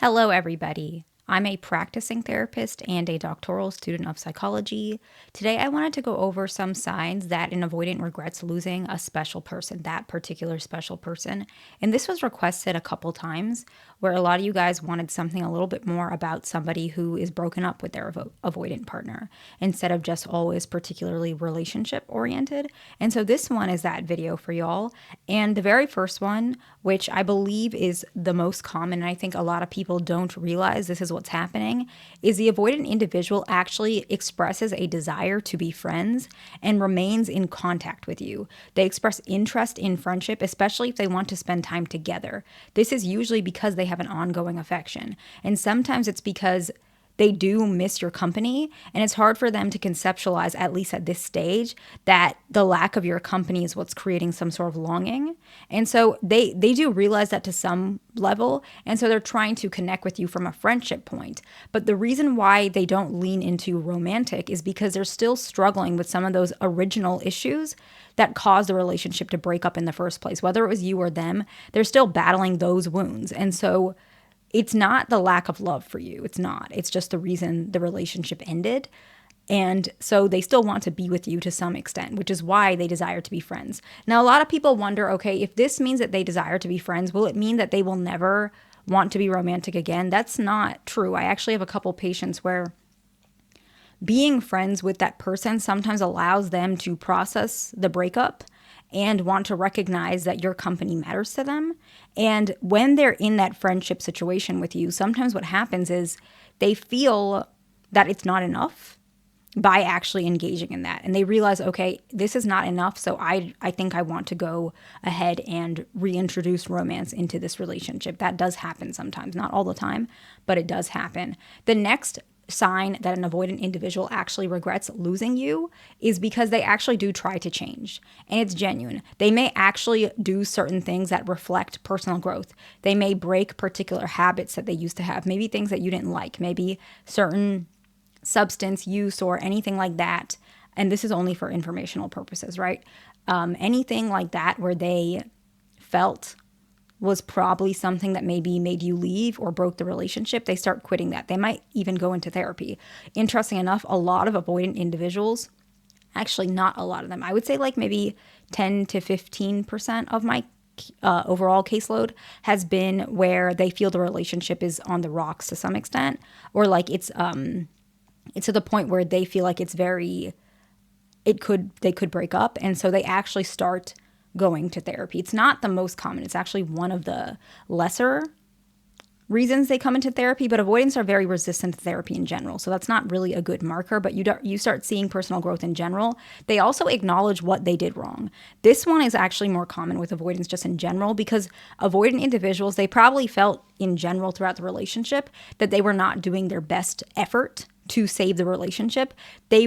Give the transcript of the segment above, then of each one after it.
Hello, everybody. I'm a practicing therapist and a doctoral student of psychology. Today, I wanted to go over some signs that an avoidant regrets losing a special person, that particular special person. And this was requested a couple times, where a lot of you guys wanted something a little bit more about somebody who is broken up with their avoidant partner, instead of just always particularly relationship oriented. And so this one is that video for y'all. And the very first one, which I believe is the most common, and I think a lot of people don't realize this is what's happening, is the avoidant individual actually expresses a desire to be friends and remains in contact with you. They express interest in friendship, especially if they want to spend time together. This is usually because they have an ongoing affection. And sometimes it's because they do miss your company, and it's hard for them to conceptualize, at least at this stage, that the lack of your company is what's creating some sort of longing. And so they do realize that to some level, and so they're trying to connect with you from a friendship point. But the reason why they don't lean into romantic is because they're still struggling with some of those original issues that caused the relationship to break up in the first place. Whether it was you or them, they're still battling those wounds. And so it's not the lack of love for you. It's not. It's just the reason the relationship ended. And so they still want to be with you to some extent, which is why they desire to be friends. Now, a lot of people wonder, okay, if this means that they desire to be friends, will it mean that they will never want to be romantic again? That's not true. I actually have a couple patients where being friends with that person sometimes allows them to process the breakup and want to recognize that your company matters to them. And when they're in that friendship situation with you, sometimes what happens is they feel that it's not enough by actually engaging in that. And they realize, okay, this is not enough, so I think I want to go ahead and reintroduce romance into this relationship. That does happen sometimes, not all the time, but it does happen. The next sign that an avoidant individual actually regrets losing you is because they actually do try to change, and it's genuine. They may actually do certain things that reflect personal growth. They may break particular habits that they used to have, maybe things that you didn't like, maybe certain substance use or anything like that. And this is only for informational purposes, right? Anything like that where they felt was probably something that maybe made you leave or broke the relationship, they start quitting that. They might even go into therapy. Interesting enough, a lot of avoidant individuals, actually not a lot of them, I would say like maybe 10 to 15% of my overall caseload has been where they feel the relationship is on the rocks to some extent, or like it's to the point where they feel like they could break up, and so they actually start going to therapy. It's not the most common. It's actually one of the lesser reasons they come into therapy, but avoidants are very resistant to therapy in general. So that's not really a good marker, but you start seeing personal growth in general. They also acknowledge what they did wrong. This one is actually more common with avoidants just in general, because avoidant individuals, they probably felt in general throughout the relationship that they were not doing their best effort to save the relationship. A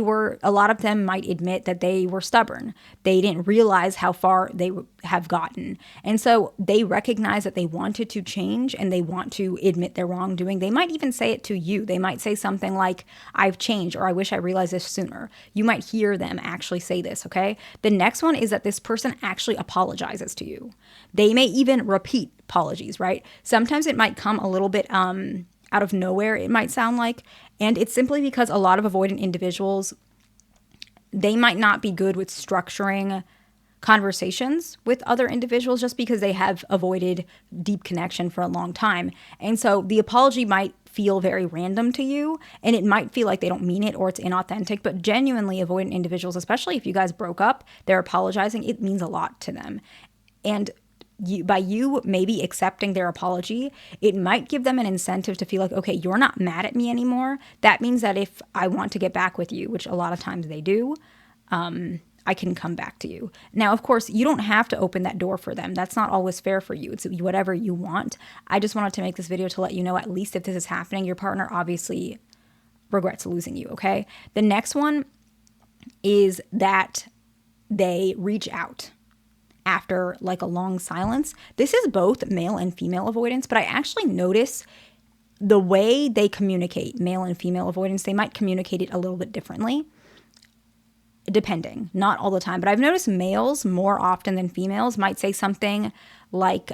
lot of them might admit that they were stubborn. They didn't realize how far they have gotten. And so they recognize that they wanted to change and they want to admit their wrongdoing. They might even say it to you. They might say something like, I've changed, or I wish I realized this sooner. You might hear them actually say this, okay? The next one is that this person actually apologizes to you. They may even repeat apologies, right? Sometimes it might come a little bit out of nowhere, it might sound like. And it's simply because a lot of avoidant individuals, they might not be good with structuring conversations with other individuals just because they have avoided deep connection for a long time. And so the apology might feel very random to you, and it might feel like they don't mean it or it's inauthentic, but genuinely avoidant individuals, especially if you guys broke up, they're apologizing, it means a lot to them. And by you maybe accepting their apology, it might give them an incentive to feel like, okay, you're not mad at me anymore. That means that if I want to get back with you, which a lot of times they do, I can come back to you. Now, of course, you don't have to open that door for them. That's not always fair for you. It's whatever you want. I just wanted to make this video to let you know, at least if this is happening, your partner obviously regrets losing you, okay? The next one is that they reach out after like a long silence. This is both male and female avoidance, but I actually notice the way they communicate, male and female avoidance, they might communicate it a little bit differently, depending, not all the time. But I've noticed males more often than females might say something like,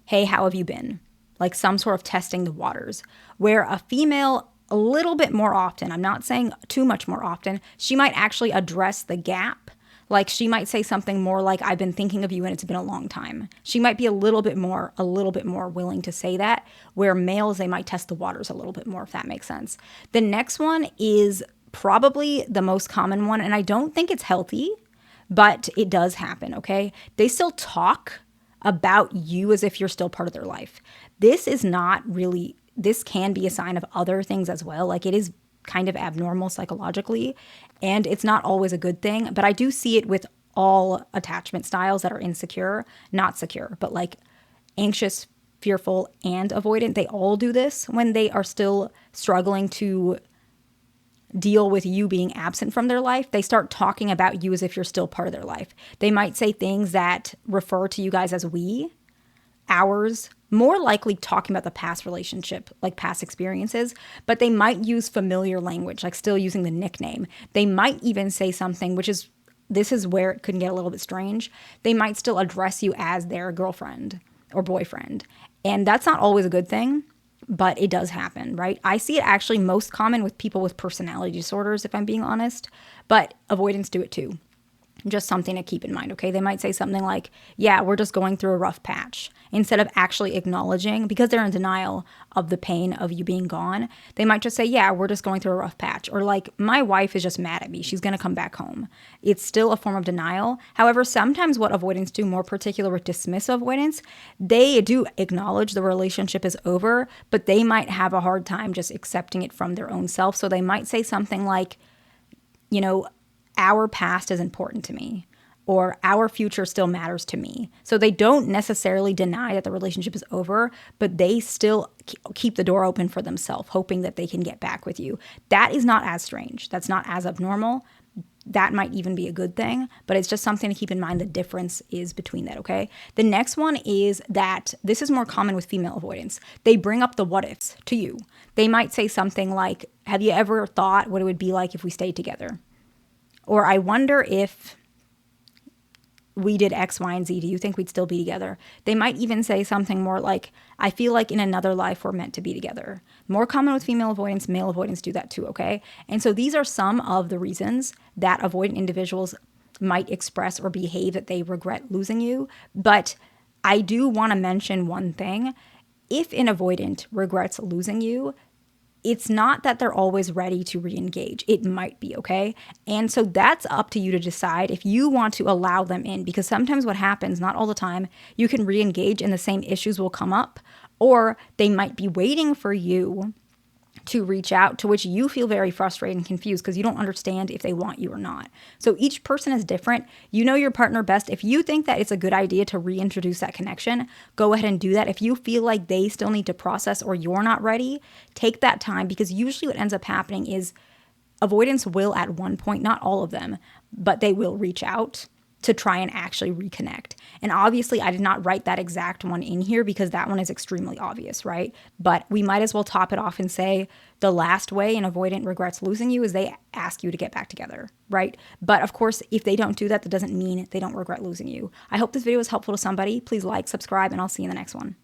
hey, how have you been? like some sort of testing the waters, where a female a little bit more often, I'm not saying too much more often, she might actually address the gap. Like she might say something more like, I've been thinking of you and it's been a long time. She might be a little bit more willing to say that, where males, they might test the waters a little bit more, if that makes sense. The next one is probably the most common one, and I don't think it's healthy, but it does happen, okay? They still talk about you as if you're still part of their life. This is not really, this can be a sign of other things as well. Like it is kind of abnormal psychologically, and it's not always a good thing, but I do see it with all attachment styles that are insecure, not secure, but like anxious, fearful, and avoidant. They all do this when they are still struggling to deal with you being absent from their life. They start talking about you as if you're still part of their life. They might say things that refer to you guys as we, ours, more likely talking about the past relationship, like past experiences, but they might use familiar language, like still using the nickname. They might even say something, this is where it could get a little bit strange. They might still address you as their girlfriend or boyfriend. And that's not always a good thing, but it does happen, right? I see it actually most common with people with personality disorders, if I'm being honest, but avoidants do it too. Just something to keep in mind, okay? They might say something like, yeah, we're just going through a rough patch. Instead of actually acknowledging, because they're in denial of the pain of you being gone, they might just say, yeah, we're just going through a rough patch. Or like, my wife is just mad at me. She's going to come back home. It's still a form of denial. However, sometimes what avoidants do, more particular with dismissive avoidance, they do acknowledge the relationship is over, but they might have a hard time just accepting it from their own self. So they might say something like, you know, our past is important to me, or our future still matters to me. So they don't necessarily deny that the relationship is over, but they still keep the door open for themselves, hoping that they can get back with you. That is not as strange. That's not as abnormal. That might even be a good thing, but it's just something to keep in mind. The difference is between that, okay? The next one is that this is more common with female avoidance. They bring up the what-ifs to you. They might say something like, have you ever thought what it would be like if we stayed together? Or I wonder if we did X, Y, and Z. Do you think we'd still be together? They might even say something more like, I feel like in another life we're meant to be together. More common with female avoidance, male avoidance do that too, okay? And so these are some of the reasons that avoidant individuals might express or behave that they regret losing you. But I do want to mention one thing. If an avoidant regrets losing you, it's not that they're always ready to re-engage. It might be, okay? And so that's up to you to decide if you want to allow them in, because sometimes what happens, not all the time, you can re-engage and the same issues will come up, or they might be waiting for you to reach out, to which you feel very frustrated and confused because you don't understand if they want you or not. So each person is different. You know your partner best. If you think that it's a good idea to reintroduce that connection, go ahead and do that. If you feel like they still need to process or you're not ready, take that time, because usually what ends up happening is avoidance will at one point, not all of them, but they will reach out to try and actually reconnect. And obviously I did not write that exact one in here because that one is extremely obvious, right? But we might as well top it off and say the last way an avoidant regrets losing you is they ask you to get back together, right? But of course, if they don't do that, that doesn't mean they don't regret losing you. I hope this video was helpful to somebody. Please like, subscribe, and I'll see you in the next one.